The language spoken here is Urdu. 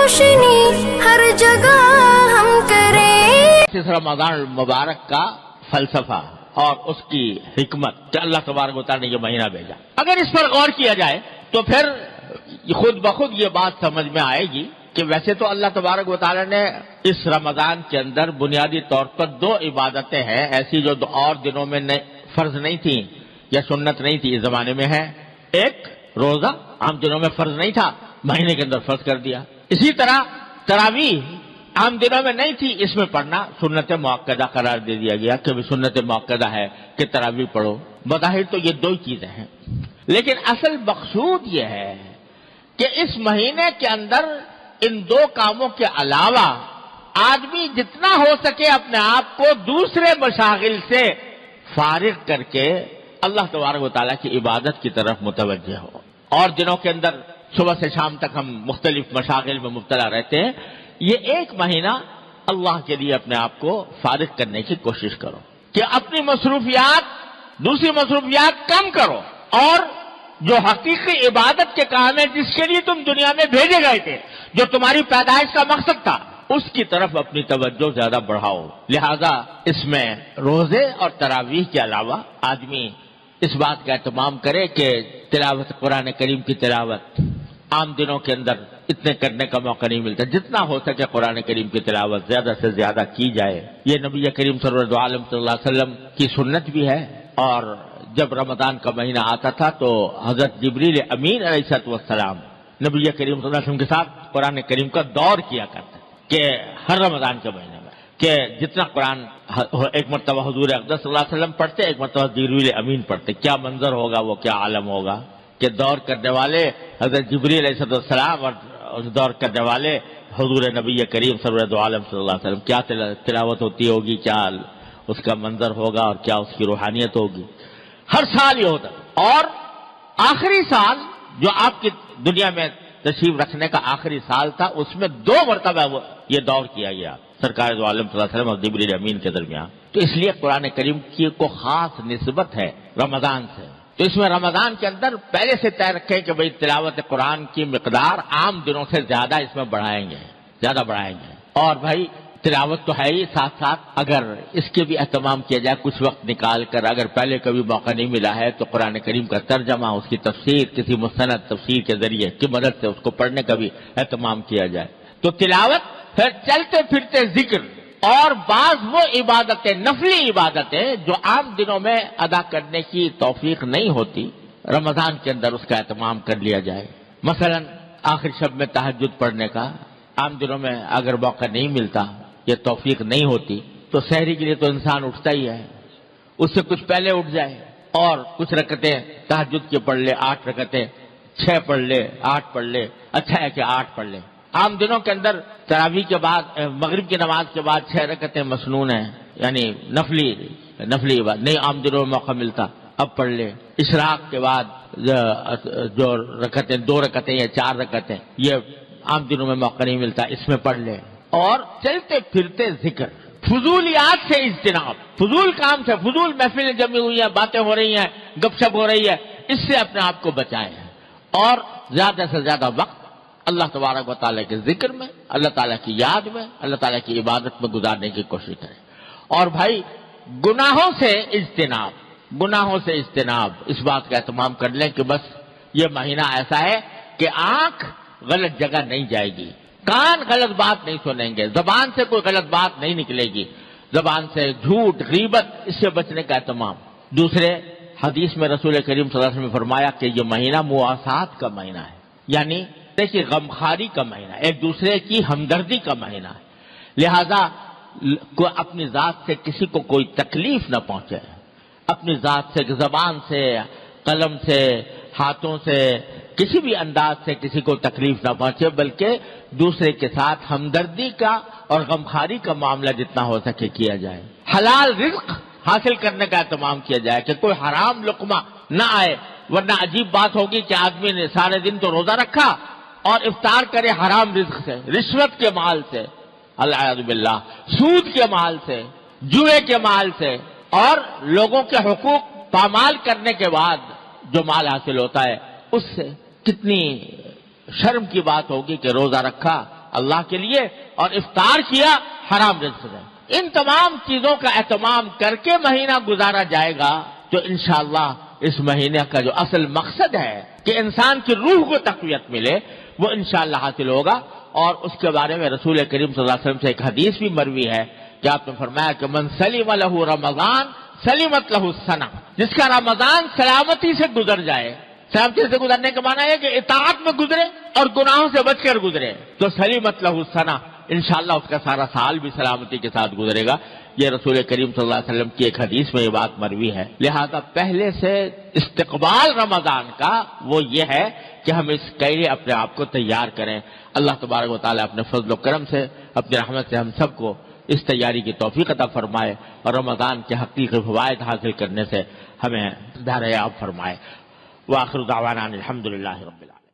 روشنی ہر جگہ ہم کریں۔ اس رمضان مبارک کا فلسفہ اور اس کی حکمت کہ اللہ تبارک و تعالیٰ نے یہ مہینہ بھیجا، اگر اس پر غور کیا جائے تو پھر خود بخود یہ بات سمجھ میں آئے گی کہ ویسے تو اللہ تبارک و تعالیٰ نے اس رمضان کے اندر بنیادی طور پر دو عبادتیں ہیں ایسی جو اور دنوں میں فرض نہیں تھیں یا سنت نہیں تھی، اس زمانے میں ہے۔ ایک روزہ عام دنوں میں فرض نہیں تھا، مہینے کے اندر فرض کر دیا۔ اسی طرح تراویح عام دنوں میں نہیں تھی، اس میں پڑھنا سنت مؤکدہ قرار دے دیا گیا کہ سنت مؤکدہ ہے کہ تراویح پڑھو۔ بظاہر تو یہ دو ہی چیزیں ہیں، لیکن اصل مقصود یہ ہے کہ اس مہینے کے اندر ان دو کاموں کے علاوہ آدمی جتنا ہو سکے اپنے آپ کو دوسرے مشاغل سے فارغ کر کے اللہ تبارک و تعالیٰ کی عبادت کی طرف متوجہ ہو۔ اور دنوں کے اندر صبح سے شام تک ہم مختلف مشاغل میں مبتلا رہتے ہیں، یہ ایک مہینہ اللہ کے لیے اپنے آپ کو فارغ کرنے کی کوشش کرو کہ اپنی مصروفیات دوسری مصروفیات کم کرو اور جو حقیقی عبادت کے کام ہے جس کے لیے تم دنیا میں بھیجے گئے تھے، جو تمہاری پیدائش کا مقصد تھا، اس کی طرف اپنی توجہ زیادہ بڑھاؤ۔ لہذا اس میں روزے اور تراویح کے علاوہ آدمی اس بات کا اہتمام کرے کہ تلاوت قرآن کریم کی تلاوت عام دنوں کے اندر اتنے کرنے کا موقع نہیں ملتا، جتنا ہو سکے قرآن کریم کی تلاوت زیادہ سے زیادہ کی جائے۔ یہ نبی کریم صلی اللہ علیہ وسلم کی سنت بھی ہے، اور جب رمضان کا مہینہ آتا تھا تو حضرت جبریل امین علیہ السلام نبی کریم صلی اللہ علیہ وسلم کے ساتھ قرآن کریم کا دور کیا کرتے کہ ہر رمضان کے مہینے میں کہ جتنا قرآن ایک مرتبہ حضور اقدس صلی اللہ علیہ وسلم پڑھتے، ایک مرتبہ جبریل امین پڑھتے، کیا منظر ہوگا، وہ کیا عالم ہوگا کہ دور کرنے والے حضرت جبریل علیہ السلام اور دور کرنے والے حضور نبی کریم صلی اللہ علیہ وسلم، کیا تلاوت ہوتی ہوگی، کیا اس کا منظر ہوگا اور کیا اس کی روحانیت ہوگی۔ ہر سال یہ ہوتا، اور آخری سال جو آپ کی دنیا میں تشریف رکھنے کا آخری سال تھا، اس میں 2 مرتبہ یہ دور کیا گیا سرکار دو عالم صلی اللہ علیہ وسلم اور جبریل امین کے درمیان۔ تو اس لیے قرآن کریم کی کو خاص نسبت ہے رمضان سے، تو اس میں رمضان کے اندر پہلے سے طے رکھیں کہ بھئی تلاوت قرآن کی مقدار عام دنوں سے زیادہ اس میں بڑھائیں گے، اور بھائی تلاوت تو ہے ہی، ساتھ ساتھ اگر اس کے بھی اہتمام کیا جائے کچھ وقت نکال کر، اگر پہلے کبھی موقع نہیں ملا ہے تو قرآن کریم کا ترجمہ، اس کی تفسیر کسی مستند تفسیر کے ذریعے کی مدد سے اس کو پڑھنے کا بھی اہتمام کیا جائے۔ تو تلاوت، پھر چلتے پھرتے ذکر، اور بعض وہ عبادتیں، نفلی عبادتیں جو عام دنوں میں ادا کرنے کی توفیق نہیں ہوتی، رمضان کے اندر اس کا اہتمام کر لیا جائے۔ مثلا آخر شب میں تہجد پڑھنے کا عام دنوں میں اگر موقع نہیں ملتا، یہ توفیق نہیں ہوتی، تو سحری کے لیے تو انسان اٹھتا ہی ہے، اس سے کچھ پہلے اٹھ جائے اور کچھ رکعتیں تہجد کی پڑھ لے، 8 رکعتیں، 6 پڑھ لے، 8 پڑھ لے، اچھا ہے کہ 8 پڑھ لے۔ عام دنوں کے اندر تراویح کے بعد، مغرب کی نماز کے بعد 6 رکعتیں مسنون ہیں، یعنی نفلی بات نہیں عام دنوں میں موقع ملتا، اب پڑھ لے۔ اشراق کے بعد جو رکعتیں، 2 رکعتیں یا 4 رکعتیں، یہ عام دنوں میں موقع نہیں ملتا، اس میں پڑھ لے۔ اور چلتے پھرتے ذکر، فضولیات سے اجتناب، فضول کام سے، فضول محفلیں جمی ہوئی ہیں، باتیں ہو رہی ہیں، گپ شپ ہو رہی ہے، اس سے اپنے آپ کو بچائیں، اور زیادہ سے زیادہ وقت اللہ تبارک و تعالیٰ کے ذکر میں، اللہ تعالیٰ کی یاد میں، اللہ تعالیٰ کی عبادت میں گزارنے کی کوشش کریں۔ اور بھائی گناہوں سے اجتناب، اس بات کا اہتمام کر لیں کہ بس یہ مہینہ ایسا ہے کہ آنکھ غلط جگہ نہیں جائے گی، کان غلط بات نہیں سنیں گے، زبان سے کوئی غلط بات نہیں نکلے گی، زبان سے جھوٹ، غیبت، اس سے بچنے کا اہتمام۔ دوسرے حدیث میں رسول کریم صلی اللہ علیہ وسلم نے فرمایا کہ یہ مہینہ مواسات کا مہینہ ہے، یعنی کہ غمخواری کا مہینہ، ایک دوسرے کی ہمدردی کا مہینہ ہے، لہذا اپنی ذات سے کسی کو کوئی تکلیف نہ پہنچے، اپنی ذات سے، زبان سے، قلم سے، ہاتھوں سے، کسی بھی انداز سے کسی کو تکلیف نہ پہنچے، بلکہ دوسرے کے ساتھ ہمدردی کا اور غمخواری کا معاملہ جتنا ہو سکے کیا جائے۔ حلال رزق حاصل کرنے کا اہتمام کیا جائے کہ کوئی حرام لقمہ نہ آئے، ورنہ عجیب بات ہوگی کہ آدمی نے سارے دن تو روزہ رکھا اور افطار کرے حرام رزق سے، رشوت کے مال سے، العیاذ باللہ، سود کے مال سے، جوئے کے مال سے، اور لوگوں کے حقوق پامال کرنے کے بعد جو مال حاصل ہوتا ہے اس سے۔ کتنی شرم کی بات ہوگی کہ روزہ رکھا اللہ کے لیے اور افطار کیا حرام رزق سے. ان تمام چیزوں کا اہتمام کر کے مہینہ گزارا جائے گا تو انشاءاللہ اس مہینے کا جو اصل مقصد ہے کہ انسان کی روح کو تقویت ملے وہ انشاءاللہ حاصل ہوگا. اور اس کے بارے میں رسول کریم صلی اللہ علیہ وسلم سے ایک حدیث بھی مروی ہے کہ آپ نے فرمایا کہ من سلم لہ رمضان سلمت لہ السنہ، جس کا رمضان سلامتی سے گزر جائے. سلامتی سے گزرنے کا معنی ہے کہ اطاعت میں گزرے اور گناہوں سے بچ کر گزرے تو سلمت لہ السنہ، انشاءاللہ اس کا سارا سال بھی سلامتی کے ساتھ گزرے گا. یہ رسول کریم صلی اللہ علیہ وسلم کی ایک حدیث میں یہ بات مروی ہے. لہذا پہلے سے استقبال رمضان کا وہ یہ ہے کہ ہم اس کے لیے اپنے آپ کو تیار کریں. اللہ تبارک و تعالیٰ اپنے فضل و کرم سے اپنی رحمت سے ہم سب کو اس تیاری کی توفیق عطا فرمائے اور رمضان کے حقیقی فوائد حاصل کرنے سے ہمیں دریافت فرمائے. وآخر دعوانا الحمدللہ رب العالمین.